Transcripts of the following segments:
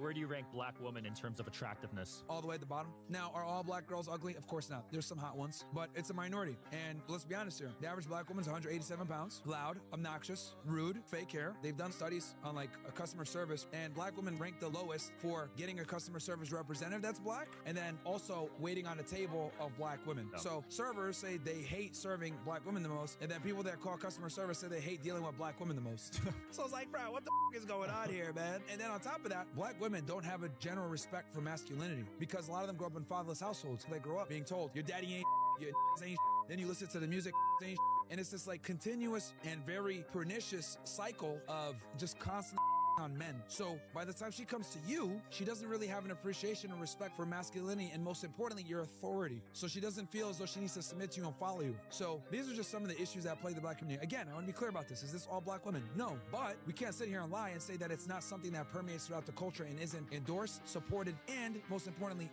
Where do you rank black women in terms of attractiveness? All the way at the bottom. Now, are all black girls ugly? Of course not. There's some hot ones, but it's a minority. And let's be honest here. The average black woman's 187 pounds, loud, obnoxious, rude, fake hair. They've done studies on like a customer service, and black women rank the lowest for getting a customer service representative that's black, and then also waiting on a table of black women. Yeah. So servers say they hate serving black women the most, and then people that call customer service say they hate dealing with black women the most. So it's like, bro, what the is going on here, man? And then on top of that, black women don't have a general respect for masculinity because a lot of them grow up in fatherless households. They grow up being told, your daddy ain't your ain't then you listen to the music ain't and it's this like continuous and very pernicious cycle of just constant on men. So by the time she comes to you, she doesn't really have an appreciation or respect for masculinity and most importantly, your authority. So she doesn't feel as though she needs to submit to you and follow you. So these are just some of the issues that plague the black community. Again, I want to be clear about this. Is this all black women? No, but we can't sit here and lie and say that it's not something that permeates throughout the culture and isn't endorsed, supported, and most importantly,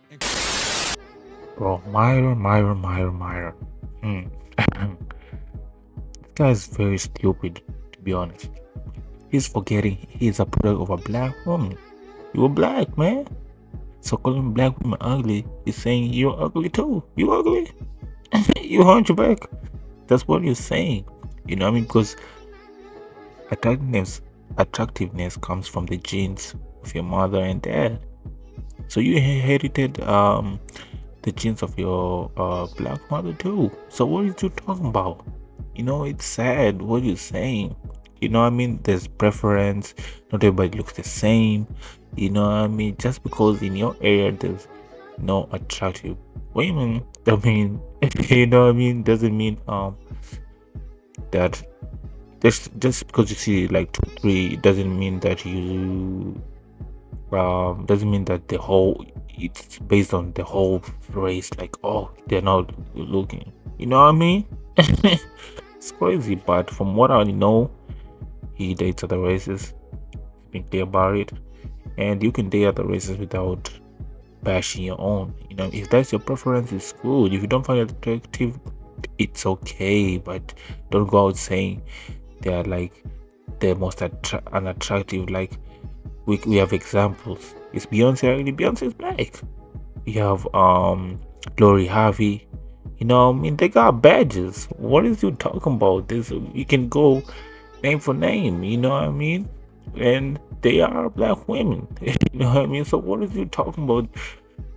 Bro, Myron. This guy is very stupid, to be honest. He's forgetting he's a product of a black woman. You're black, man. So calling black women ugly is saying you're ugly too. You ugly? You hunchback. That's what you're saying. You know what I mean? Because attractiveness comes from the genes of your mother and dad. So you inherited the genes of your black mother too. So what are you talking about? You know, it's sad what you're saying. You know what I mean? There's preference. Not everybody looks the same. You know what I mean? Just because in your area there's no attractive women, I mean, you know what I mean? Doesn't mean that just because you see like 2, 3 doesn't mean that you doesn't mean that the whole it's based on the whole race. Like, oh, they're not looking. You know what I mean? It's crazy, but from what I know, he dates other races. Being clear about it, and you can date other races without bashing your own. You know, if that's your preference, it's good. If you don't find it attractive, it's okay, but don't go out saying they are like the most unattractive. Like we have examples. Is Beyonce ugly? Beyonce is black. You have Lori Harvey. You know, I mean, they got badges. What is you talking about? This you can go name for name, you know what I mean? And they are black women, you know what I mean? So what is you talking about?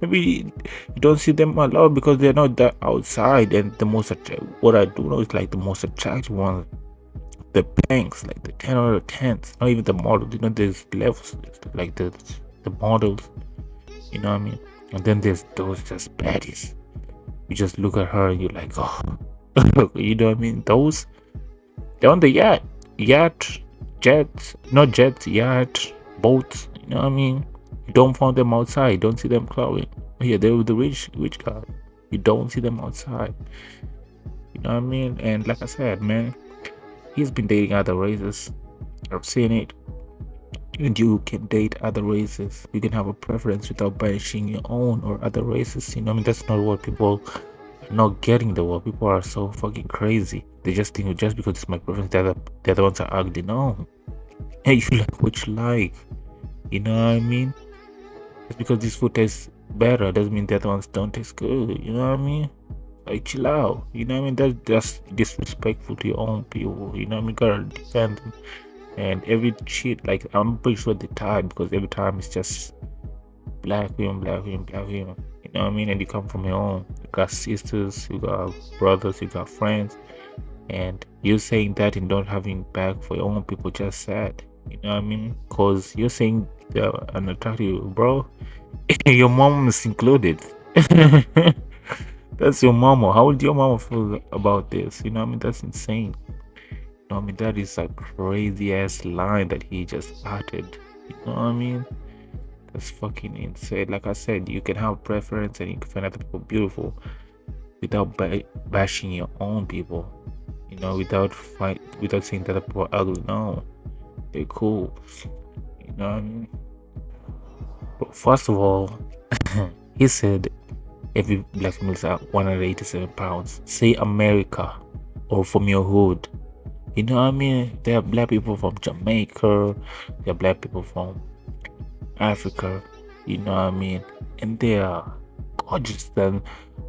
Maybe you don't see them a lot because they're not that outside. And the most what I do know is like the most attractive ones, the banks, like the 10 out of 10s, not even the models. You know, there's levels, like the models, you know what I mean? And then there's those just baddies. You just look at her and you're like, oh, you know what I mean? Those, they're on the yacht, jets, not jets, yacht, boats. You know what I mean? You don't find them outside. You don't see them clubbing. Yeah, they're with the rich guy. You don't see them outside. You know what I mean? And like I said, man, he's been dating other races. I've seen it. And you can date other races. You can have a preference without bashing your own or other races. You know what I mean? That's not what people are not getting. The world. People are so fucking crazy. They just think just because it's my preference, the other ones are ugly. No. Hey, you like what you like. You know what I mean? Just because this food tastes better doesn't mean the other ones don't taste good. You know what I mean? Like, chill out. You know what I mean? That's just disrespectful to your own people. You know what I mean? Gotta defend them. And every shit, like, I'm pretty sure they're tired because every time it's just black women. You know what I mean? And you come from your own. You got sisters, you got brothers, you got friends. And you're saying that and not having back for your own people, just sad. You know what I mean? Because you're saying they're unattractive, bro. Your mom is included. That's your mama. How would your mama feel about this? You know what I mean? That's insane. I mean, that is a crazy ass line that he just uttered. You know what I mean? That's fucking insane. Like I said, you can have preference and you can find other people beautiful without bashing your own people. You know, without saying that other people are ugly. No, they're cool. You know what I mean? But first of all, he said every black female is at 187 pounds. Say America or from your hood. You know what I mean? There are black people from Jamaica. There are black people from Africa, you know what I mean? And they are gorgeous than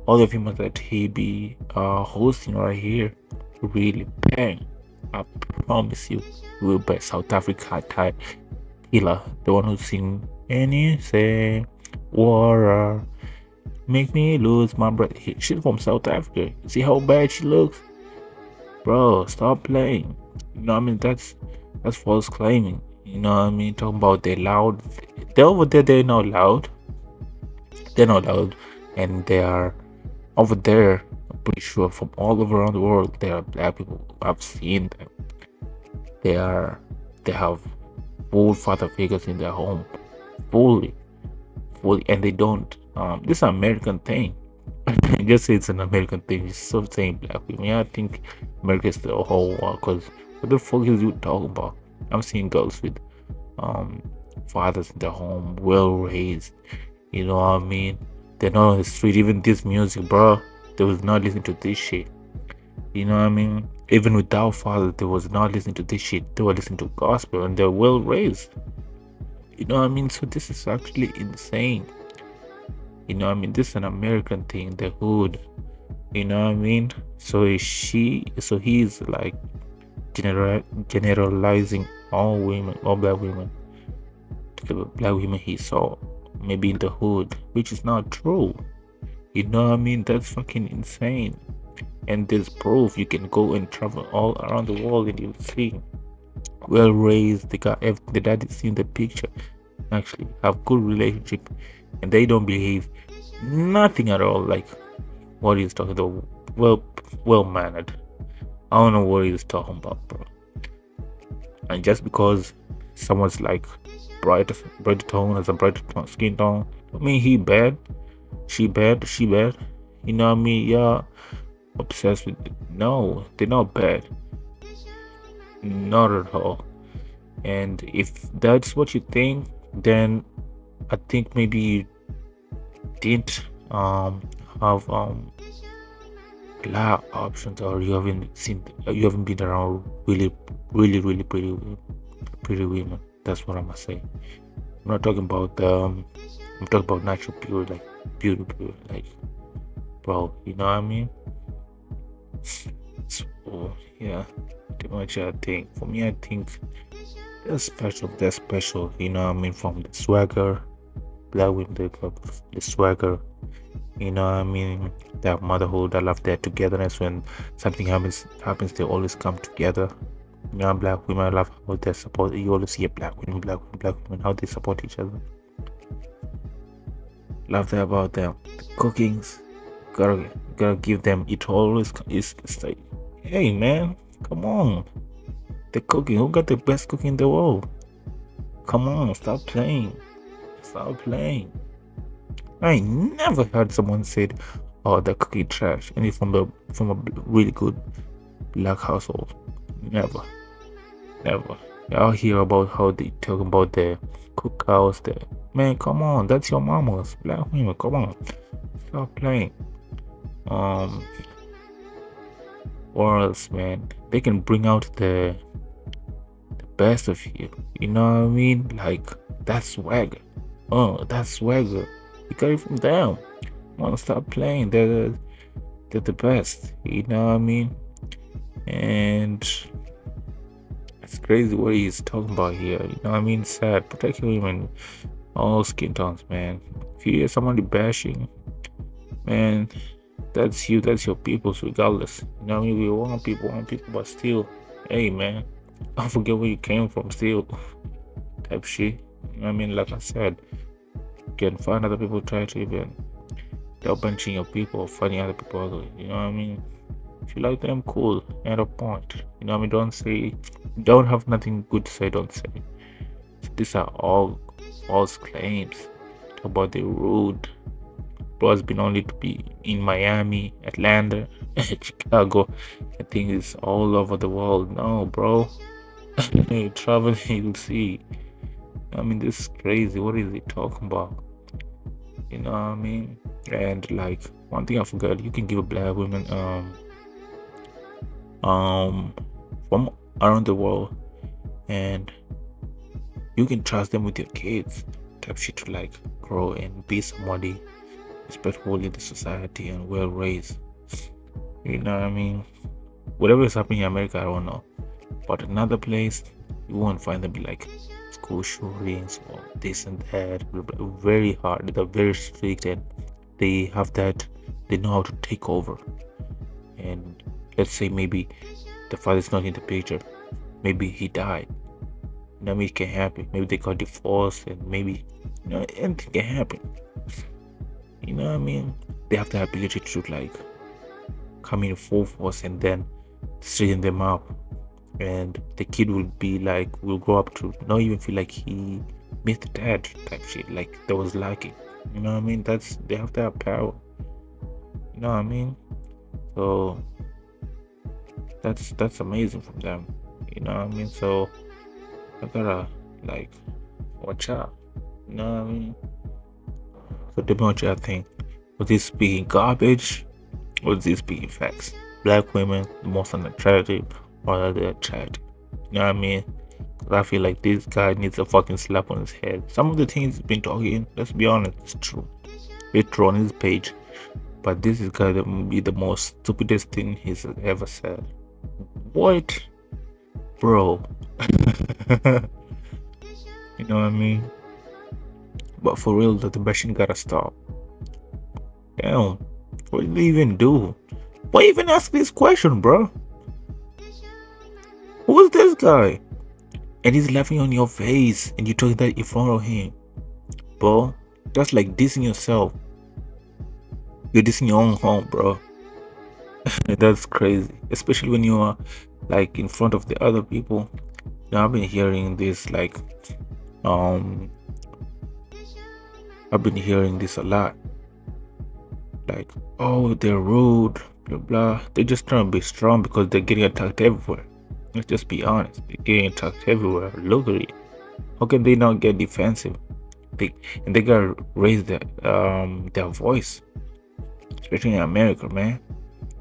all the females that he be hosting right here. Really bang. I promise you, we'll bet South Africa type killer, the one who sing anything, water, make me lose my breath. She's from South Africa. See how bad she looks? Bro, stop playing. You know what I mean? That's false claiming. You know what I mean? Talking about they're loud. They're over there, they're not loud. They're not loud. And they are over there, I'm pretty sure from all over around the world, there are black people. I've seen them. They have full father figures in their home. Fully. And they don't. This is an American thing. Just say it's an American thing. It's so saying black women. I think America is the whole world. Cause what the fuck is you talking about? I'm seeing girls with fathers in their home, well raised. You know what I mean? They're not on the street. Even this music, bro, they was not listening to this shit. You know what I mean? Even without fathers, they was not listening to this shit. They were listening to gospel, and they're well raised. You know what I mean? So this is actually insane. You know what I mean? This is an American thing, the hood. You know what I mean? So he's like generalizing all women, all black women, to the black women he saw maybe in the hood, which is not true. You know what I mean? That's fucking insane. And there's proof. You can go and travel all around the world and you'll see well raised. They got everything. The dad is in the picture. Actually, have good relationship, and they don't behave nothing at all like what he's talking about. Well mannered. I don't know what he's talking about, bro. And just because someone's like brighter tone, has a brighter skin tone, I mean he bad, she bad. You know what I mean? Yeah, obsessed with. No, they're not bad. Not at all. And if that's what you think, then I think maybe you didn't have a lot of options, or you haven't been around really pretty women. That's what I'm gonna say. I'm not talking about I'm talking about natural beauty, like beauty, like, bro, you know what I mean? So yeah, pretty much I think. For me, I think they're special, you know what I mean? From the swagger, black women, the swagger, you know what I mean? Their motherhood, I love their togetherness. When something happens, they always come together. You know, black women, I love how they support. You always see a black women, how they support each other. Love that about them. The cookings, gotta give them. It always is like, hey man, come on. The cooking, who got the best cooking in the world? Come on, stop playing. I ain't never heard someone said, "Oh, the cooking trash," and it's from a really good black household. Never. Y'all hear about how they talk about the cookhouse. Man, come on, that's your mama's. Black women, come on, stop playing. Or else, man, they can bring out the best of you. You know what I mean? Like, that's swagger. Oh, that's swagger. You got it from them. Wanna stop playing? They're the best. You know what I mean? And it's crazy what he's talking about here. You know what I mean? Sad. Protect your women, all skin tones, man. If you hear somebody bashing, man, that's you. That's your peoples, regardless. You know what I mean? We want people, but still, hey, man, don't forget where you came from. Still, type shit. You know what I mean? Like I said, you can find other people try to even they're bunching your people, finding other people ugly. You know what I mean? If you like them, cool. End of point. You know what I mean? Don't have nothing good to say, don't say. So these are all false claims about the rude. Bro has been only to be in Miami, Atlanta, Chicago. I think it's all over the world. No, bro. You travel, you'll see. I mean, this is crazy. What is he talking about? You know what I mean? And like, one thing I forgot, you can give a black woman from around the world, and you can trust them with your kids. type shit to like grow and be somebody respectable in the society and well raised. You know what I mean? Whatever is happening in America, I don't know. But another place, you won't find them be like school shootings or this and that. Very hard. They're very strict and they have that. They know how to take over. And let's say maybe the father's not in the picture. Maybe he died. You know what I mean? It can happen. Maybe they got divorced and maybe, you know, anything can happen. You know what I mean? They have the ability to like come in full force and then straighten them up. And the kid will grow up to not even feel like he missed the dad type shit, like that was lacking. You know what I mean? They have that power. You know what I mean? So that's amazing from them. You know what I mean? So I gotta like watch out. You know what I mean? So tell me what you think. Was this speaking garbage? Or was this speaking facts? Black women, the most unattractive, or are they attractive? You know what I mean? Cause I feel like this guy needs a fucking slap on his head. Some of the things he's been talking, let's be honest, it's true. It's true on his page. But this is gonna be the most stupidest thing he's ever said. What? Bro. You know what I mean? But for real, the machine gotta stop. Damn. What did they even do? Why even ask this question, bro? Who is this guy? And he's laughing on your face and you're talking that in front of him. Bro, that's like dissing yourself. You're dissing your own home, bro. That's crazy. Especially when you are like in front of the other people. Now I've been hearing this like I've been hearing this a lot. Like, oh, they're rude, blah blah. They're just trying to be strong because they're getting attacked everywhere. Let's just be honest. They're getting attacked everywhere. Look at it. How can they not get defensive? They gotta raise their voice. Especially in America, man.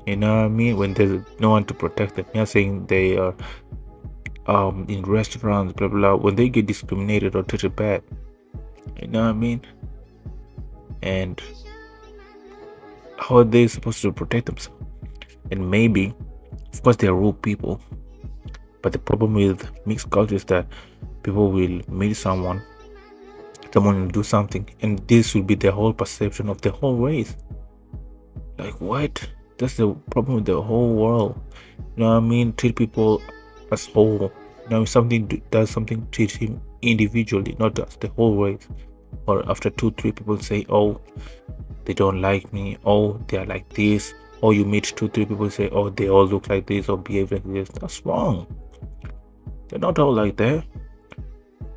You know what I mean? When there's no one to protect them. You're saying they are in restaurants, blah blah. When they get discriminated or treated bad. You know what I mean? And how are they supposed to protect themselves? And maybe, of course, they're rude people. But the problem with mixed culture is that people will meet someone will do something, and this will be the whole perception of the whole race. Like, what? That's the problem with the whole world. You know what I mean? Treat people as whole. You know, if something does something, treat him individually, not as the whole race. Or after 2-3 people say, oh, they don't like me, oh, they are like this, or you meet 2-3 people say, oh, they all look like this or behave like this. That's wrong. They're not all like that.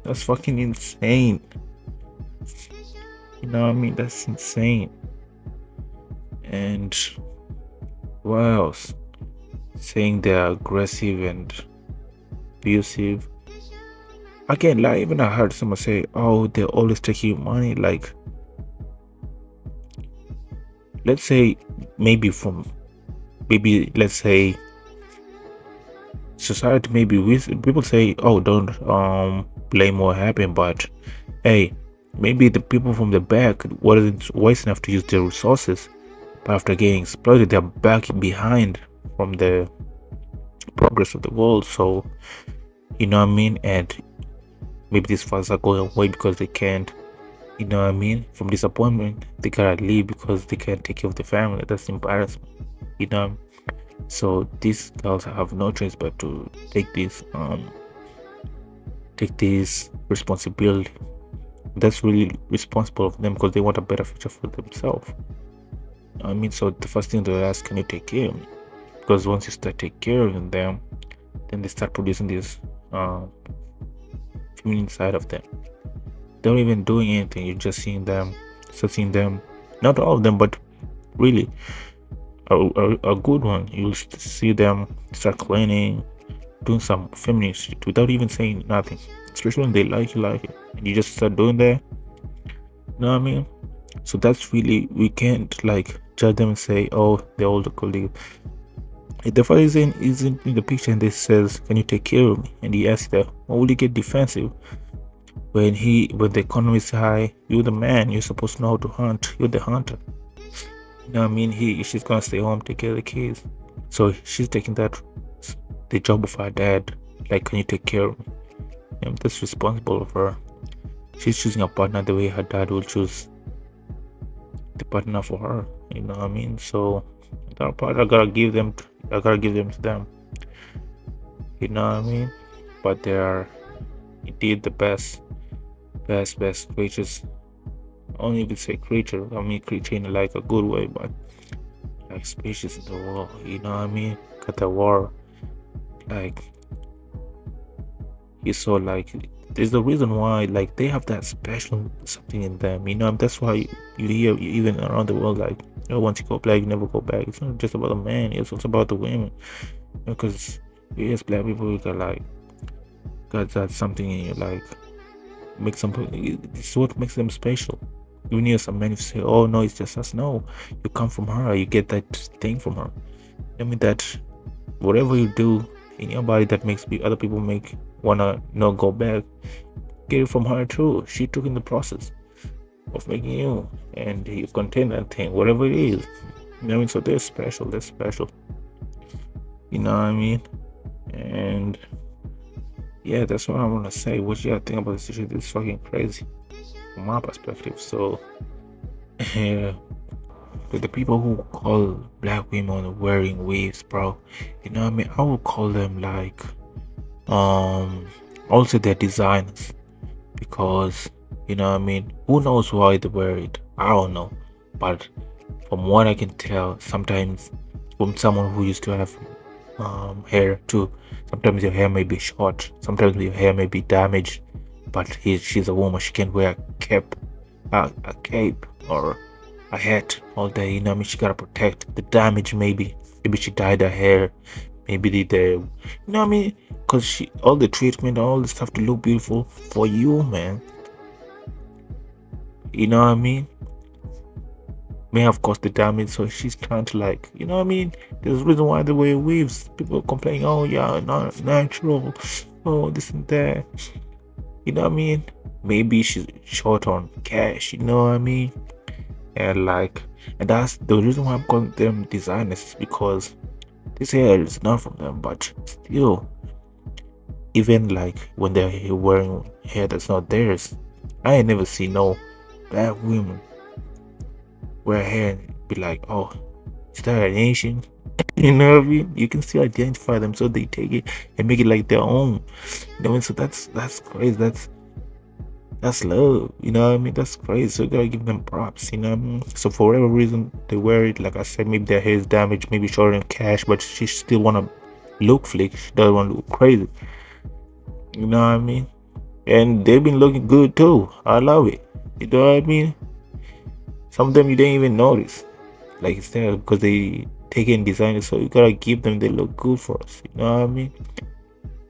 That's fucking insane. You know what I mean? That's insane. And what else? Saying they're aggressive and abusive. Again, like even I heard someone say, oh, they're always taking money. Like, let's say let's say society, maybe people say, oh, don't blame what happened, but hey, maybe the people from the back wasn't wise enough to use their resources, but after getting exploited, they're back behind from the progress of the world. So, you know what I mean? And maybe these fathers are going away because they can't, you know what I mean? From disappointment, they gotta leave because they can't take care of the family. That's embarrassment, you know? So these girls have no choice but to take this responsibility. That's really responsible of them because they want a better future for themselves. I mean, so the first thing they'll ask, can you take care of me? Because once you start taking care of them, then they start producing this feminine side of them. They're not even doing anything. You're just seeing them, not all of them, but really a good one. You'll see them start cleaning, doing some feminine shit without even saying nothing. Especially when they like you, and you just start doing that. You know what I mean? So that's really, we can't like judge them and say, oh, they're all the colleagues. If the father isn't in the picture and they says, can you take care of me? And he asks that, why would he get defensive? when the economy is high, you're the man. You're supposed to know how to hunt. You're the hunter. You know what I mean? She's gonna stay home, take care of the kids. So she's taking the job of her dad. Like, can you take care of me? That's responsible of her. She's choosing a partner the way her dad will choose the partner for her. You know what I mean? So that part I gotta give them to them. You know what I mean? But they are indeed the best creatures. I don't even say creature. I mean creature in like a good way, but like species in the world. You know what I mean? Got the war. Like, you saw, like, there's the reason why, like, they have that special something in them. You know, that's why you hear even around the world, like, once you go black, you never go back. It's not just about the man. It's also about the women. Because we as black people, we got that something in you, like, make something. It's what makes them special. You hear some men say, "Oh no, it's just us." No, you come from her. You get that thing from her. I mean that whatever you do in your body that makes other people wanna not go back, get it from her too. She took in the process of making you, and you contain that thing, whatever it is. You know what I mean? So they're special. You know what I mean? And yeah, that's what I want to say. What you think about this shit is fucking crazy from my perspective. So yeah, to the people who call black women wearing weaves, bro, you know what I mean? I would call them like also they're designers, because you know what I mean, who knows why they wear it? I don't know, but from what I can tell, sometimes from someone who used to have hair too, sometimes your hair may be short, sometimes your hair may be damaged, but she's a woman, she can wear a cape or a hat all day. You know what I mean? She gotta protect the damage. Maybe she dyed her hair, maybe the you know what I mean, because she all the treatment, all the stuff to look beautiful for you, man. You know what I mean? May have caused the damage, so she's trying to, like, you know what I mean, there's a reason why they wear weaves. People complain, oh yeah, not natural, oh this and that. You know what I mean? Maybe she's short on cash, you know what I mean? And that's the reason why I'm calling them designers, because this hair is not from them, but still, even like when they're wearing hair that's not theirs, I ain't never seen no black women wear hair and be like, oh, is that an Asian? You know what I mean? You can still identify them, so they take it and make it like their own. You know what I mean? So that's crazy. That's love. You know what I mean? That's crazy. So you gotta give them props. You know what I mean? So for whatever reason they wear it, like I said, maybe their hair is damaged, maybe short on cash, but she still wanna look flick. She doesn't want to look crazy. You know what I mean? And they've been looking good too. I love it. You know what I mean? Some of them you didn't even notice, like it's there because they take it and design it. So you gotta give them. They look good for us. You know what I mean?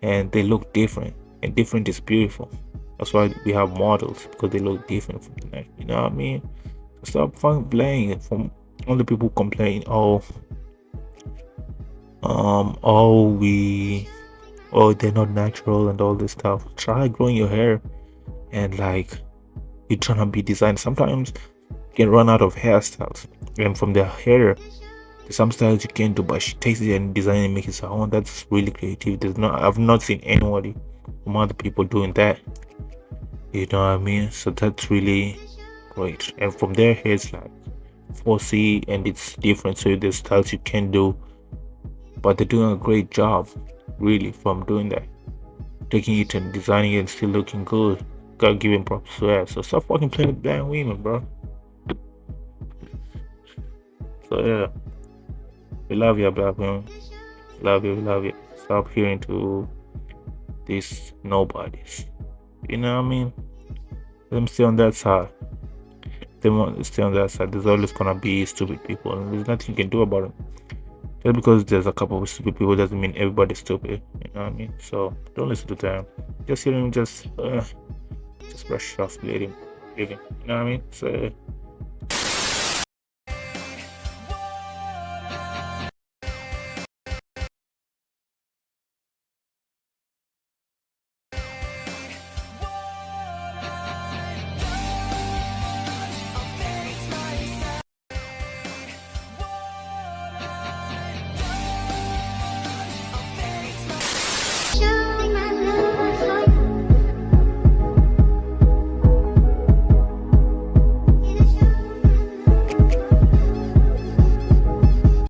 And they look different, and different is beautiful. That's why we have models, because they look different from the next. You know what I mean? Stop fucking playing. From all the people complain, oh, they're not natural and all this stuff. Try growing your hair, and like, you're trying to be designed. Sometimes you can run out of hairstyles, and from the hair, there's some styles you can do, but she takes it and design it and make it her own. That's really creative. I've not seen anybody from other people doing that. You know what I mean? So that's really great. And from their hair, it's like 4C, and it's different. So there's styles you can do, but they're doing a great job, really, from doing that, taking it and designing it and still looking good. Gotta give him props to that. So stop fucking playing with black women, bro. So yeah, we love you, black women. Love you. Stop hearing to these nobodies. You know what I mean? Let them stay on that side. They want to stay on that side. There's always gonna be stupid people, and there's nothing you can do about it. Just because there's a couple of stupid people doesn't mean everybody's stupid. You know what I mean? So don't listen to them. Just hear him. Just brush it off, leave him. You know what I mean? So